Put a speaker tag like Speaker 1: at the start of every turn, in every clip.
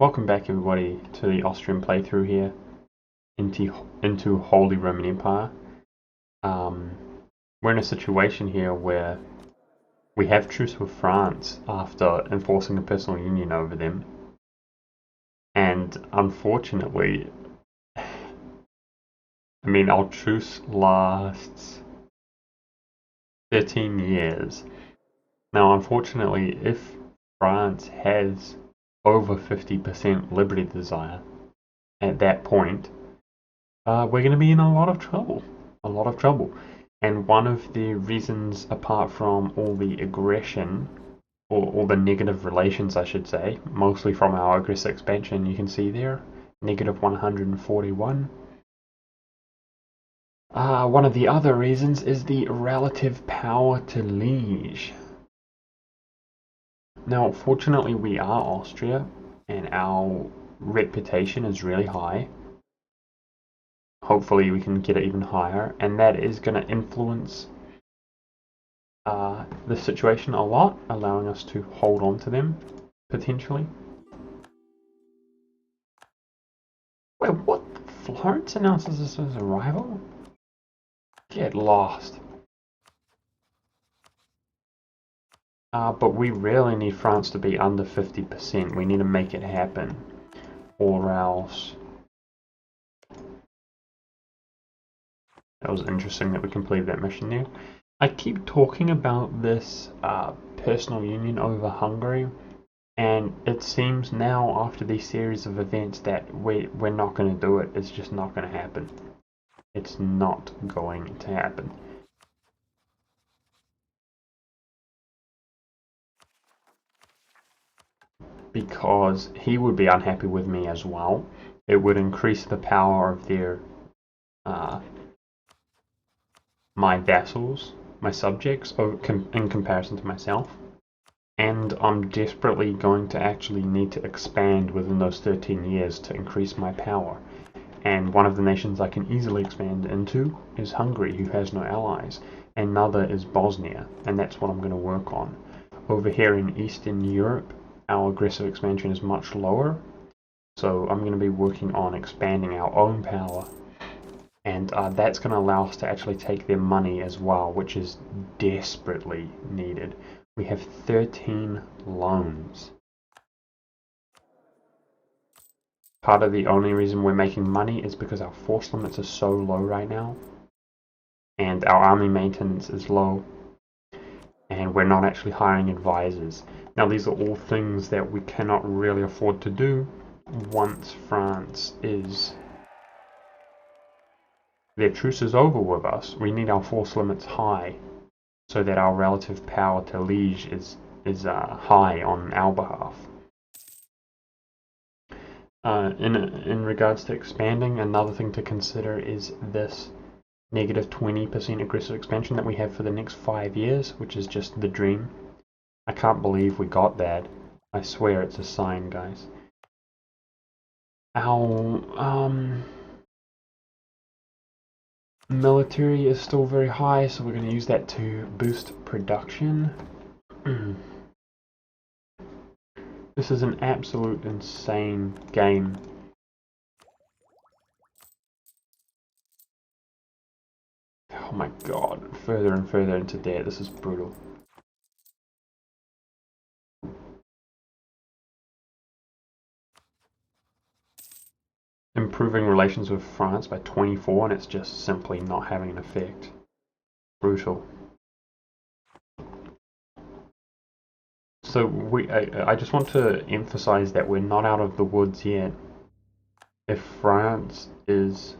Speaker 1: Welcome back everybody to the Austrian playthrough here into Holy Roman Empire. We're in a situation here where we have truce with France after enforcing a personal union over them. And unfortunately, our truce lasts 13 years. Now unfortunately, if France has over 50% liberty desire at that point, we're going to be in a lot of trouble. And one of the reasons, apart from all the aggression, or all the negative relations I should say, mostly from our aggressive expansion, you can see there, negative 141. One of the other reasons is the relative power to liege. Now, fortunately we are Austria, and our reputation is really high. Hopefully we can get it even higher, and that is going to influence the situation a lot, allowing us to hold on to them, potentially. Wait, what? Florence announces this as a rival? Get lost. But we really need France to be under 50%. We need to make it happen, or else. That was interesting that we completed that mission there. I keep talking about this personal union over Hungary, and it seems now after these series of events that we're not going to do it. It's just not going to happen. It's not going to happen. Because he would be unhappy with me as well. It would increase the power of their my vassals, my subjects, in comparison to myself. And I'm desperately going to actually need to expand within those 13 years to increase my power. And one of the nations I can easily expand into is Hungary, who has no allies. Another is Bosnia, and that's what I'm going to work on. Over here in Eastern Europe, our aggressive expansion is much lower, so I'm going to be working on expanding our own power. And that's going to allow us to actually take their money as well, which is desperately needed. We have 13 loans. Part of the only reason we're making money is because our force limits are so low right now, and our army maintenance is low, and we're not actually hiring advisors. Now these are all things that we cannot really afford to do once France is... their truce is over with us. We need our force limits high, so that our relative power to liege is high on our behalf. In regards to expanding, another thing to consider is this negative 20% aggressive expansion that we have for the next 5 years, which is just the dream. I can't believe we got that. I swear it's a sign, guys. Our military is still very high, so we're going to use that to boost production. This is an absolute insane game. Oh my god, further and further into debt. This is brutal. Improving relations with France by 24, and it's just simply not having an effect. Brutal. So I just want to emphasize that we're not out of the woods yet. If France is...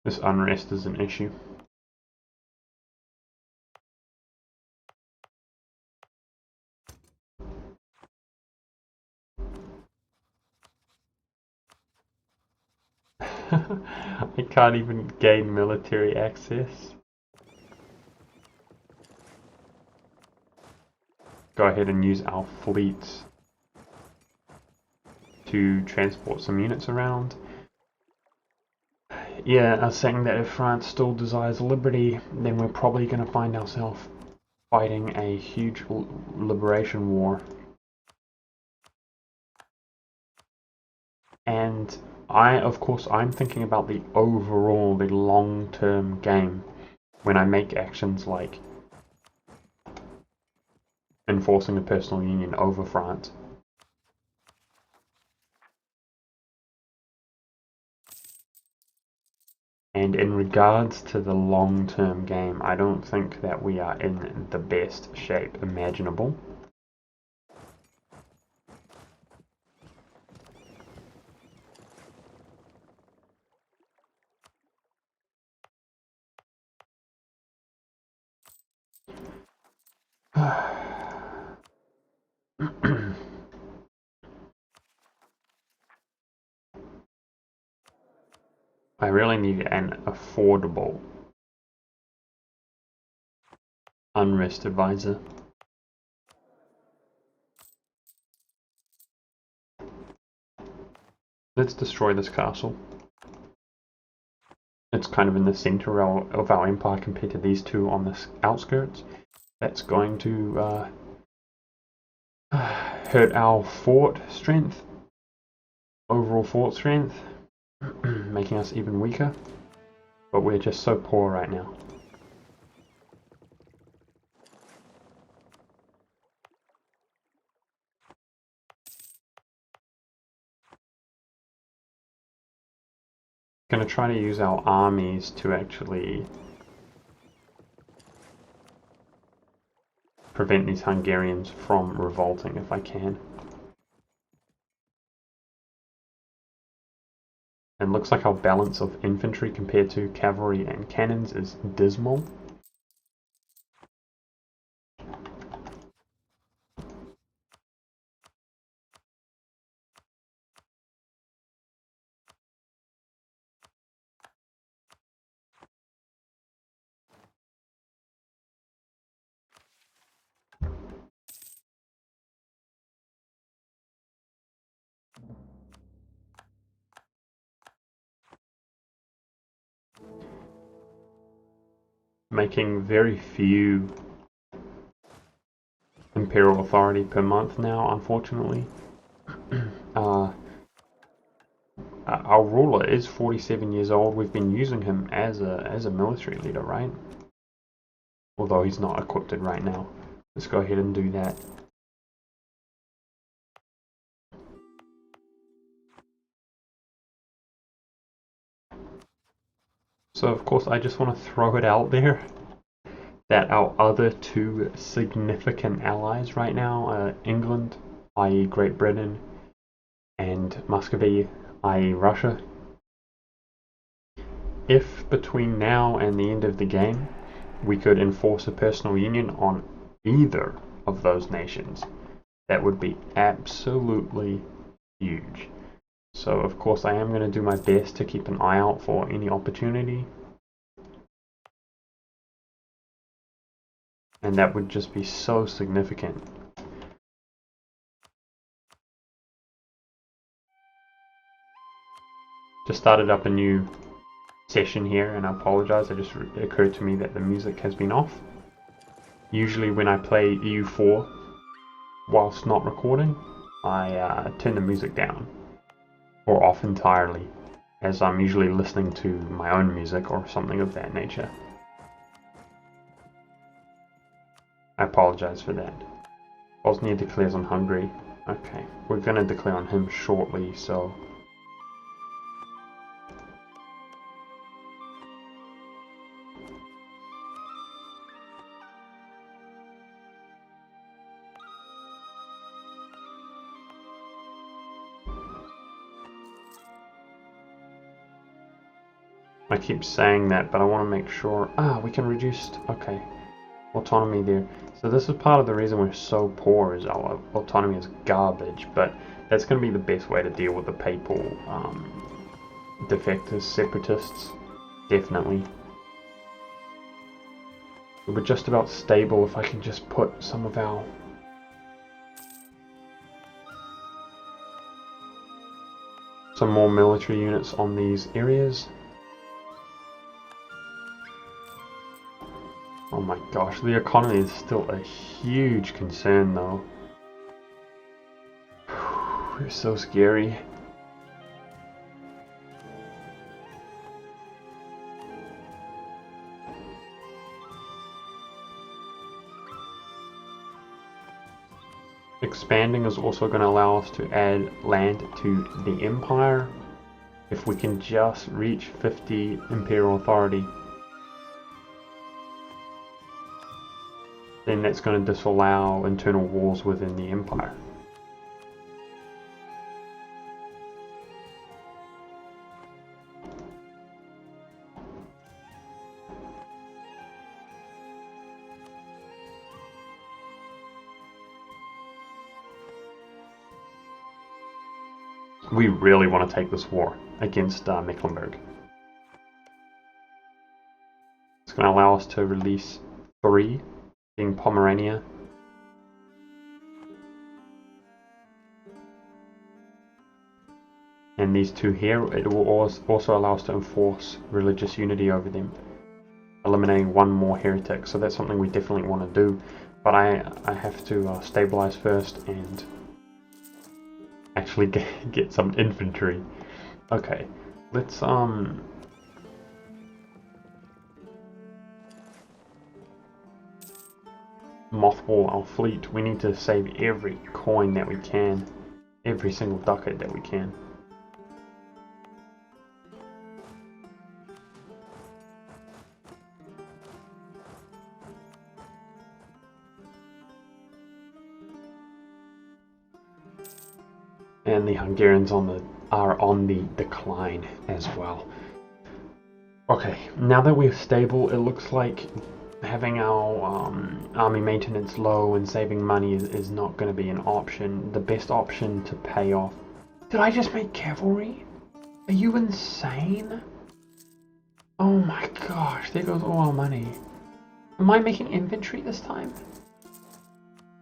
Speaker 1: This unrest is an issue. I can't even gain military access. Go ahead and use our fleets to transport some units around. Yeah, I was saying that if France still desires liberty, then we're probably going to find ourselves fighting a huge liberation war. And of course, I'm thinking about the overall, the long-term game when I make actions like enforcing a personal union over France. And in regards to the long-term game, I don't think that we are in the best shape imaginable. I really need an affordable unrest advisor. Let's destroy this castle. It's kind of in the center of our empire compared to these two on the outskirts. That's going to hurt our fort strength, overall fort strength, making us even weaker. But we're just so poor right now. Going to try to use our armies to actually prevent these Hungarians from revolting if I can. And looks like our balance of infantry compared to cavalry and cannons is dismal. Making very few imperial authority per month now, unfortunately. Our ruler is 47 years old. We've been using him as a military leader, right? Although he's not equipped right now. Let's go ahead and do that. So of course I just want to throw it out there that our other two significant allies right now, England, i.e. Great Britain, and Muscovy, i.e. Russia, if between now and the end of the game we could enforce a personal union on either of those nations, that would be absolutely huge. So of course I am going to do my best to keep an eye out for any opportunity. And that would just be so significant. Just started up a new session here and I apologize, it just occurred to me that the music has been off. Usually when I play EU4 whilst not recording, I turn the music down or off entirely, as I'm usually listening to my own music or something of that nature. I apologize for that. Bosnia declares on Hungary. Okay, we're going to declare on him shortly, so... I keep saying that, but I want to make sure... we can reduce... Okay. Autonomy there. So this is part of the reason we're so poor, is our autonomy is garbage, but that's going to be the best way to deal with the papal defectors, separatists, definitely. We're just about stable if I can just put some of our some more military units on these areas. Oh my gosh, the economy is still a huge concern though. It's so scary. Expanding is also going to allow us to add land to the empire. If we can just reach 50 imperial authority, then that's going to disallow internal wars within the empire. We really want to take this war against Mecklenburg. It's going to allow us to release 3, being Pomerania, and these 2 here. It will also allow us to enforce religious unity over them, eliminating 1 more heretic. So that's something we definitely want to do, but I have to stabilize first and actually get some infantry. Okay, let's mothball our fleet. We need to save every coin that we can, every single ducat that we can. And the Hungarians are on the decline as well. Okay, now that we're stable, it looks like having our army maintenance low and saving money is not going to be an option. The best option to pay off... Did I just make cavalry? Are you insane? Oh my gosh, there goes all our money. Am I making infantry this time?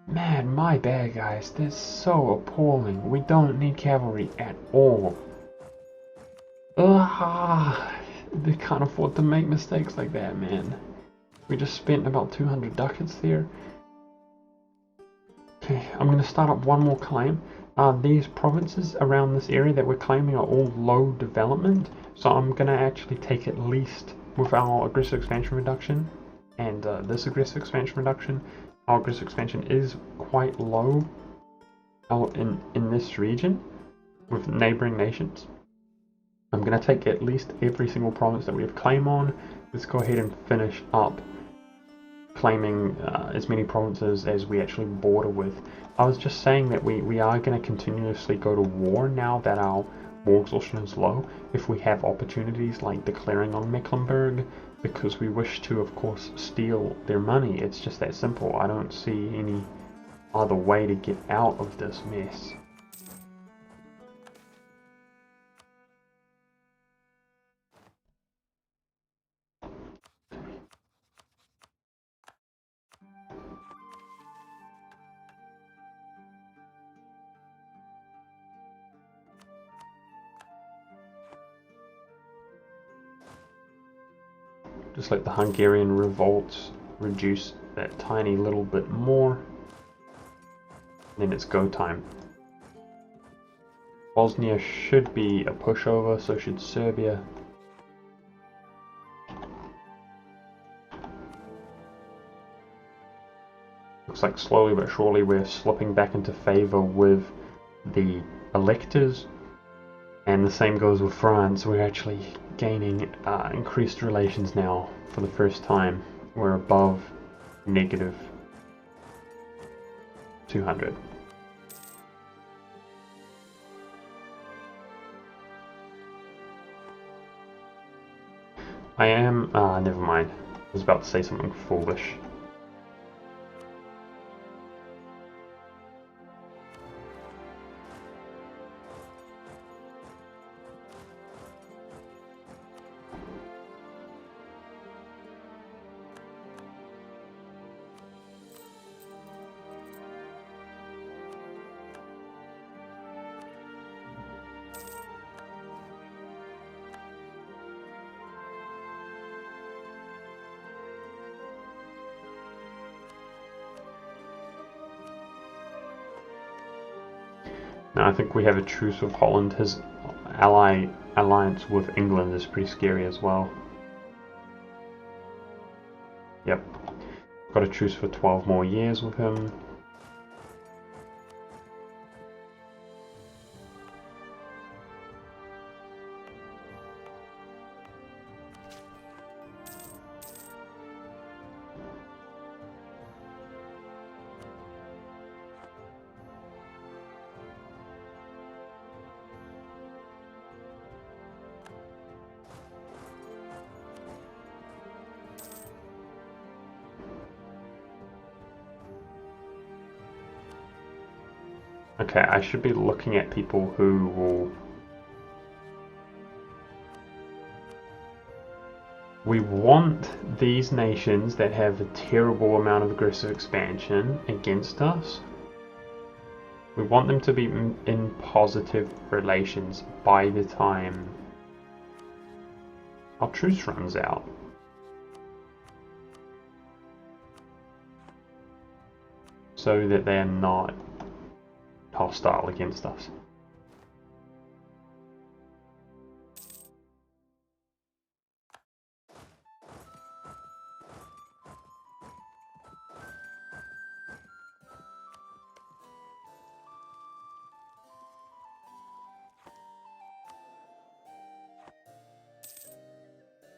Speaker 1: Man, my bad guys, that's so appalling. We don't need cavalry at all. They can't afford to make mistakes like that, man. We just spent about 200 ducats there. Okay, I'm going to start up one more claim. These provinces around this area that we're claiming are all low development, so I'm going to actually take at least, with our aggressive expansion reduction and this aggressive expansion reduction, our aggressive expansion is quite low in this region with neighboring nations. I'm going to take at least every single province that we have claim on. Let's go ahead and finish up claiming as many provinces as we actually border with. I was just saying that we are going to continuously go to war now that our war exhaustion is low, if we have opportunities like declaring on Mecklenburg, because we wish to, of course, steal their money. It's just that simple. I don't see any other way to get out of this mess. Just let the Hungarian revolts reduce that tiny little bit more. Then it's go time. Bosnia should be a pushover, so should Serbia. Looks like slowly but surely we're slipping back into favor with the electors. And the same goes with France. We're actually gaining increased relations now for the first time. We're above negative 200. I am, never mind. I was about to say something foolish. Now I think we have a truce with Holland. His alliance with England is pretty scary as well. Yep. Got a truce for 12 more years with him. Okay, I should be looking at people who will... We want these nations that have a terrible amount of aggressive expansion against us. We want them to be in positive relations by the time our truce runs out. So that they're not hostile against us.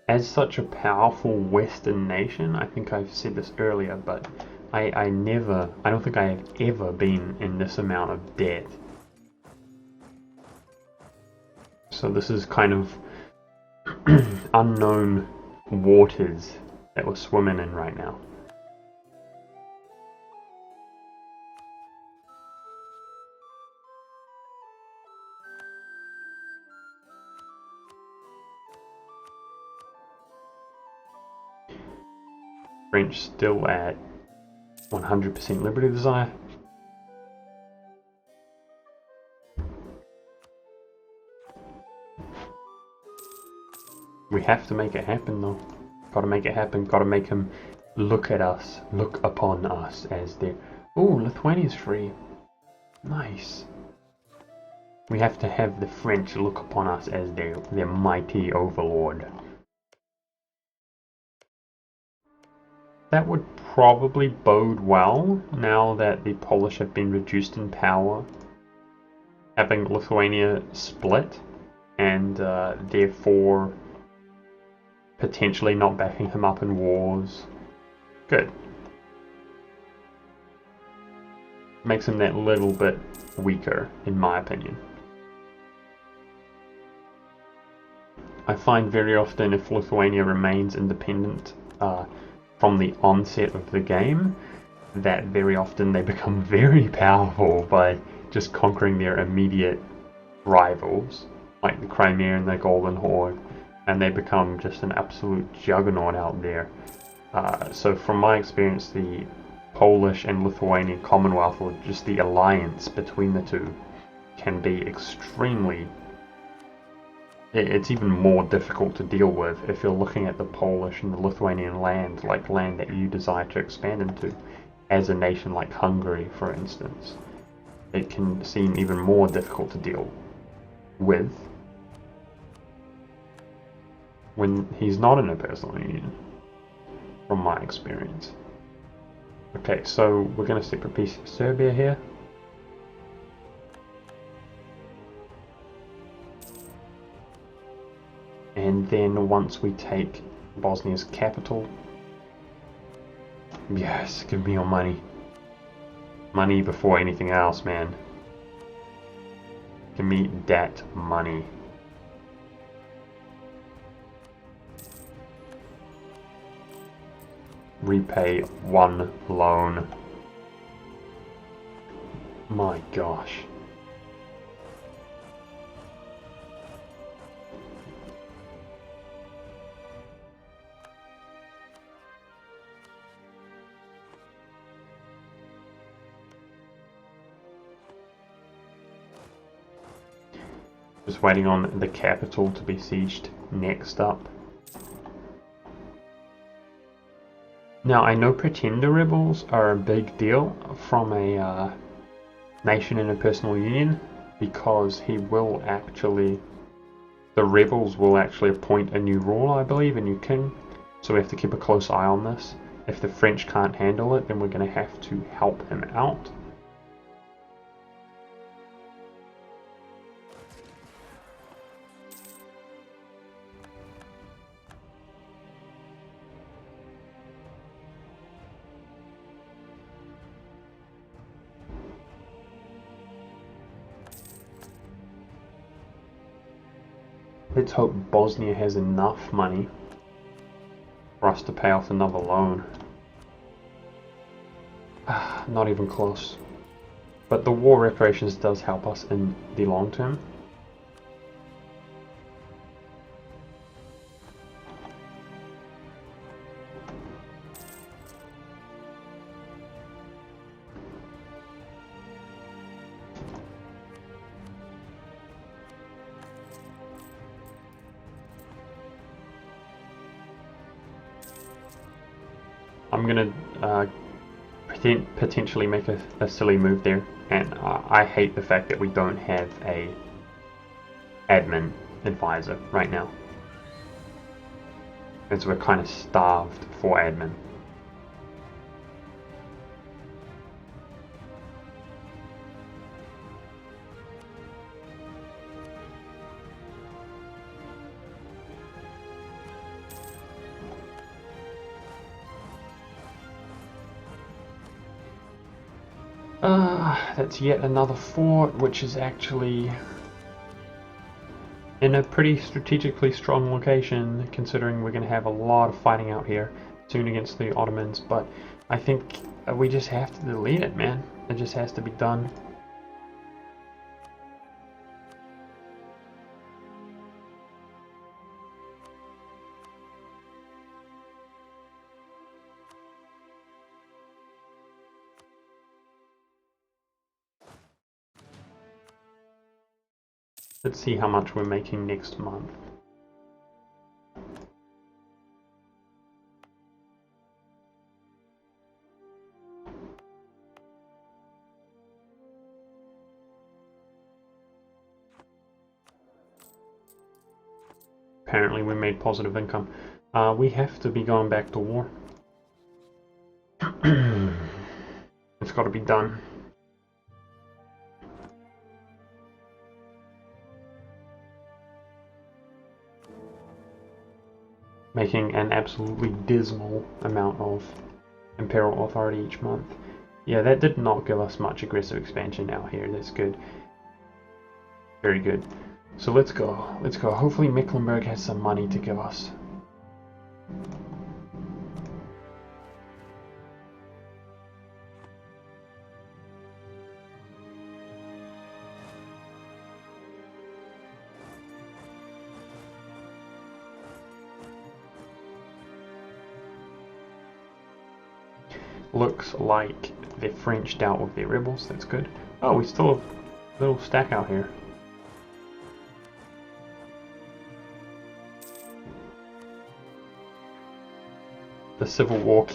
Speaker 1: As such a powerful Western nation, I think I've said this earlier, but I don't think I have ever been in this amount of debt. So this is kind of unknown waters that we're swimming in right now. French still at 100% liberty desire. We have to make it happen though. Gotta make it happen, gotta make him look at us, look upon us as their... Ooh, Lithuania's free. Nice. We have to have the French look upon us as their mighty overlord. That would probably bode well now that the Polish have been reduced in power, having Lithuania split, and therefore potentially not backing him up in wars. Good. Makes him that little bit weaker, in my opinion. I find very often if Lithuania remains independent from the onset of the game, that very often they become very powerful by just conquering their immediate rivals, like the Crimea and the Golden Horde, and they become just an absolute juggernaut out there. So from my experience, the Polish and Lithuanian Commonwealth, or just the alliance between the two, can be extremely... It's even more difficult to deal with if you're looking at the Polish and the Lithuanian land, like land that you desire to expand into, as a nation like Hungary, for instance. It can seem even more difficult to deal with when he's not in a personal union, from my experience. Okay, so we're going to separate piece of Serbia here. And then once we take Bosnia's capital, yes, give me your money. Money before anything else, man. Give me that money. Repay one loan. My gosh. Just waiting on the capital to be sieged next up. Now I know pretender rebels are a big deal from a nation in a personal union, because he will actually, the rebels will actually appoint a new ruler, I believe, a new king. So we have to keep a close eye on this. If the French can't handle it, then we're going to have to help him out. Let's hope Bosnia has enough money for us to pay off another loan. Not even close. But the war reparations does help us in the long term. I'm gonna potentially make a silly move there, and I hate the fact that we don't have a admin advisor right now, as we're kind of starved for admin. That's yet another fort, which is actually in a pretty strategically strong location, considering we're going to have a lot of fighting out here soon against the Ottomans. But I think we just have to delete it, man. It just has to be done. Let's see how much we're making next month. Apparently we made positive income. We have to be going back to war. It's got to be done. Making an absolutely dismal amount of imperial authority each month. Yeah, that did not give us much aggressive expansion out here. That's good. Very good. So let's go. Let's go. Hopefully Mecklenburg has some money to give us. Looks like the French dealt with their rebels. That's good. Oh, we still have a little stack out here. The civil war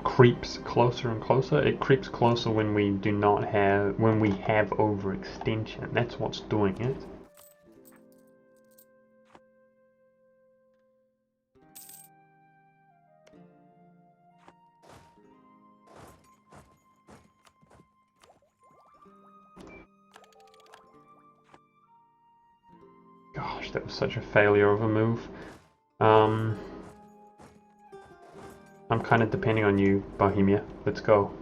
Speaker 1: creeps closer and closer. It creeps closer when we have overextension. That's what's doing it. Gosh, that was such a failure of a move. I'm kind of depending on you, Bohemia. Let's go.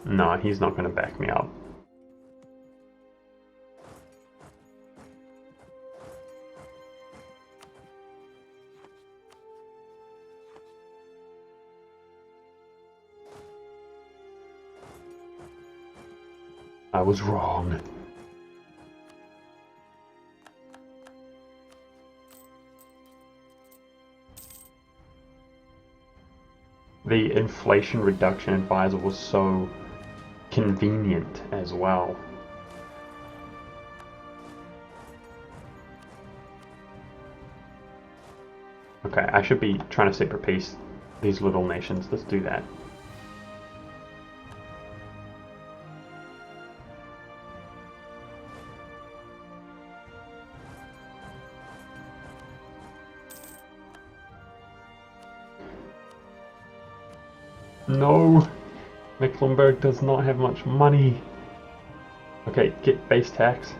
Speaker 1: No, he's not going to back me up. I was wrong. The inflation reduction advisor was so convenient as well. Okay, I should be trying to separate peace these little nations. Let's do that. No! Mecklenburg does not have much money. Okay, get base tax.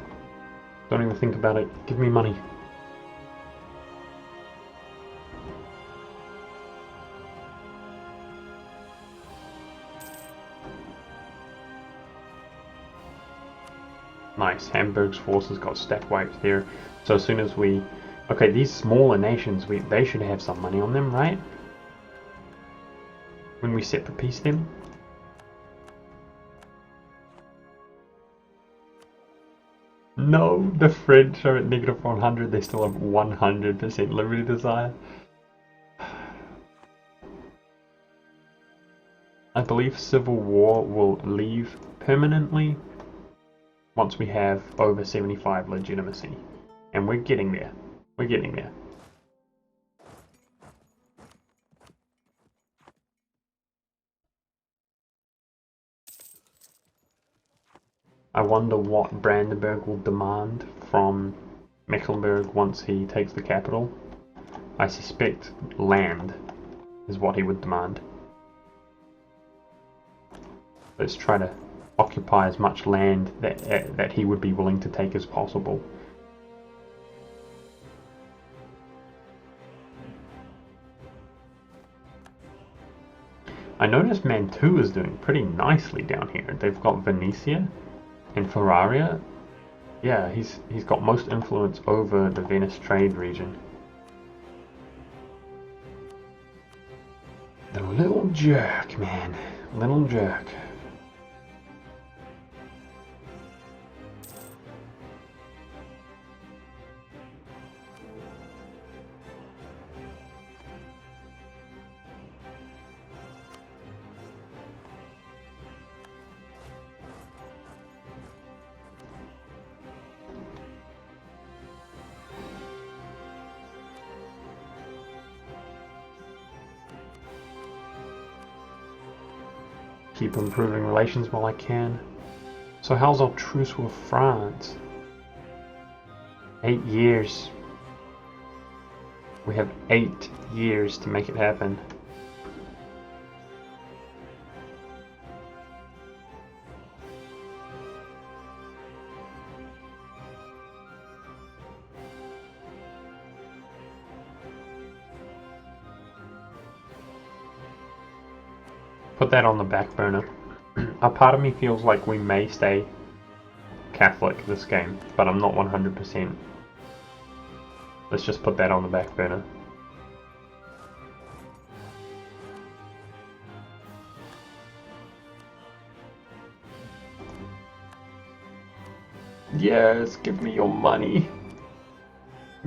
Speaker 1: Don't even think about it. Give me money. Nice. Hamburg's forces got stack wiped there. So as soon as we... Okay, these smaller nations, they should have some money on them, right? When we separate peace them. No, the French are at negative 100. They still have 100% liberty desire. I believe civil war will leave permanently once we have over 75 legitimacy. And we're getting there. We're getting there. I wonder what Brandenburg will demand from Mecklenburg once he takes the capital. I suspect land is what he would demand. Let's try to occupy as much land that he would be willing to take as possible. I noticed Mantua is doing pretty nicely down here. They've got Venetia and Ferrara. Yeah, he's got most influence over the Venice trade region. The little jerk, man. Little jerk. Keep improving relations while I can. So how's our truce with France? 8 years. We have 8 years to make it happen. Put that on the back burner. A part of me feels like we may stay Catholic this game, but I'm not 100%. Let's just put that on the back burner. Yes, give me your money.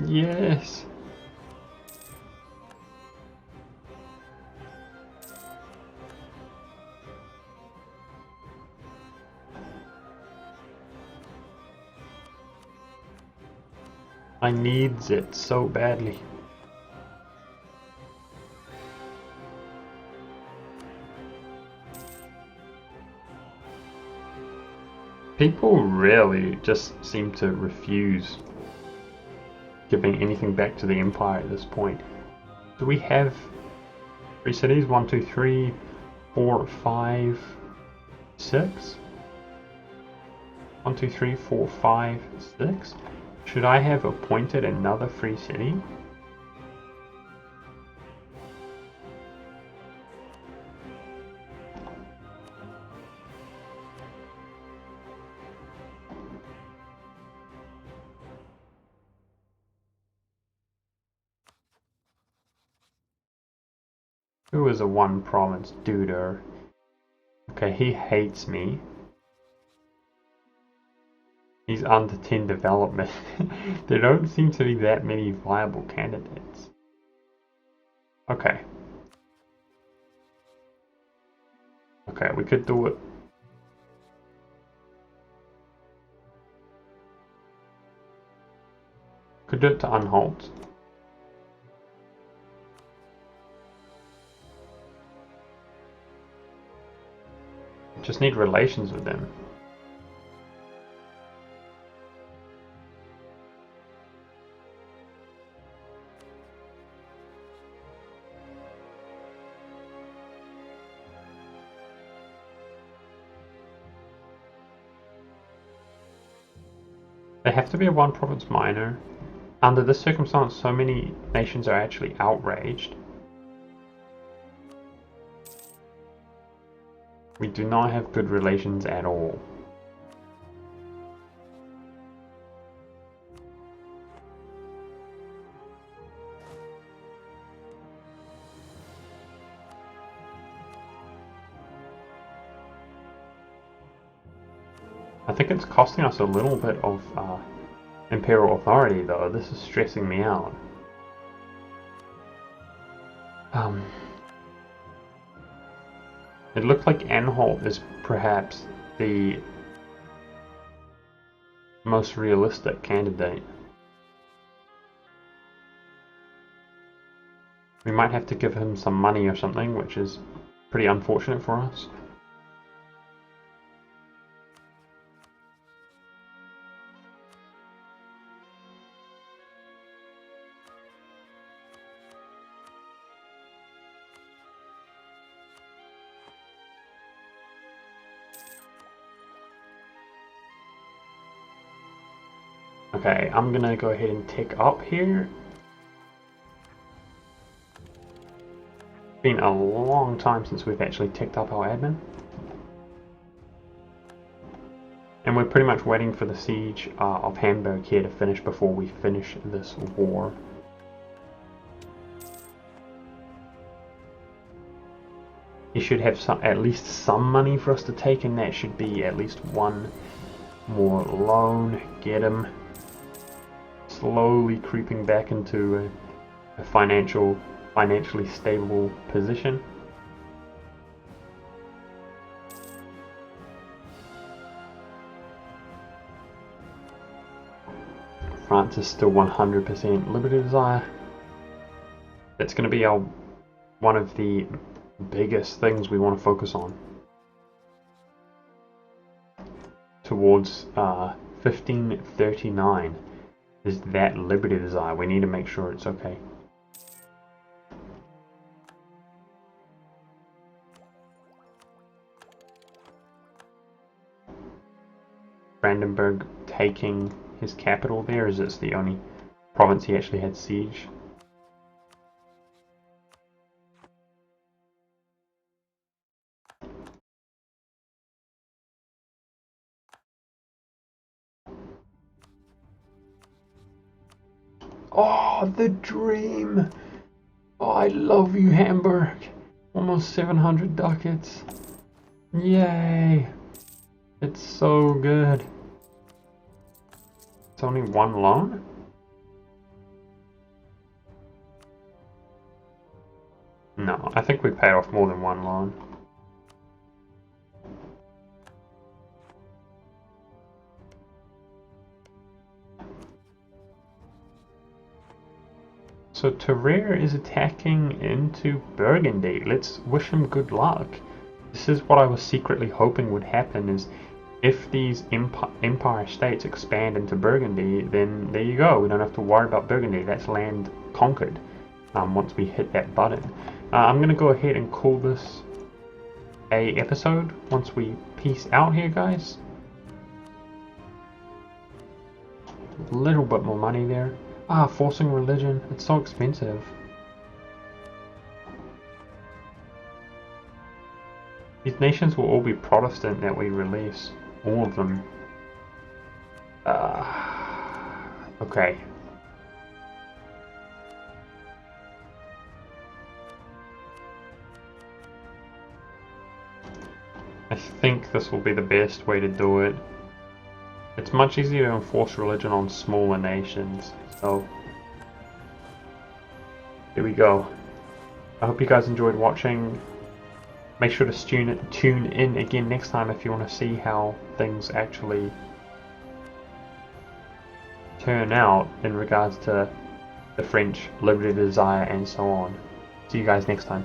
Speaker 1: Yes. I needs it so badly. People really just seem to refuse giving anything back to the Empire at this point. Do we have 3 cities? 1, 2, 3, 4, 5, 6? 1, 2, 3, 4, 5, 6? Should I have appointed another free city? Who is a one province duder? Okay, he hates me. He's under 10 development. There don't seem to be that many viable candidates. Okay. Okay, we could do it. Could do it to Anhalt. Just need relations with them. They have to be a one province minor. Under this circumstance, so many nations are actually outraged. We do not have good relations at all. I think it's costing us a little bit of imperial authority though. This is stressing me out. It looks like Anhalt is perhaps the most realistic candidate. We might have to give him some money or something, which is pretty unfortunate for us. Okay, I'm gonna go ahead and tick up here. It's been a long time since we've actually ticked up our admin. And we're pretty much waiting for the siege of Hamburg here to finish before we finish this war. He should have at least some money for us to take, and that should be at least one more loan. Get him. Slowly creeping back into a financially stable position. France is still 100% Liberty Desire. That's going to be one of the biggest things we want to focus on towards 1539. Is that Liberty Desire. We need to make sure it's okay. Brandenburg taking his capital there, as it's the only province he actually had siege. Oh, the dream! Oh, I love you, Hamburg! Almost 700 ducats. Yay! It's so good. It's only one loan? No, I think we paid off more than one loan. So Terrer is attacking into Burgundy. Let's wish him good luck. This is what I was secretly hoping would happen, is if these empire states expand into Burgundy, then there you go. We don't have to worry about Burgundy. That's land conquered once we hit that button. I'm going to go ahead and call this a episode once we peace out here, guys. A little bit more money there. Forcing religion. It's so expensive. These nations will all be Protestant that we release. All of them. Okay. I think this will be the best way to do it. It's much easier to enforce religion on smaller nations, so there we go. I hope you guys enjoyed watching. Make sure to tune in again next time if you want to see how things actually turn out in regards to the French Liberty Desire and so on. See you guys next time.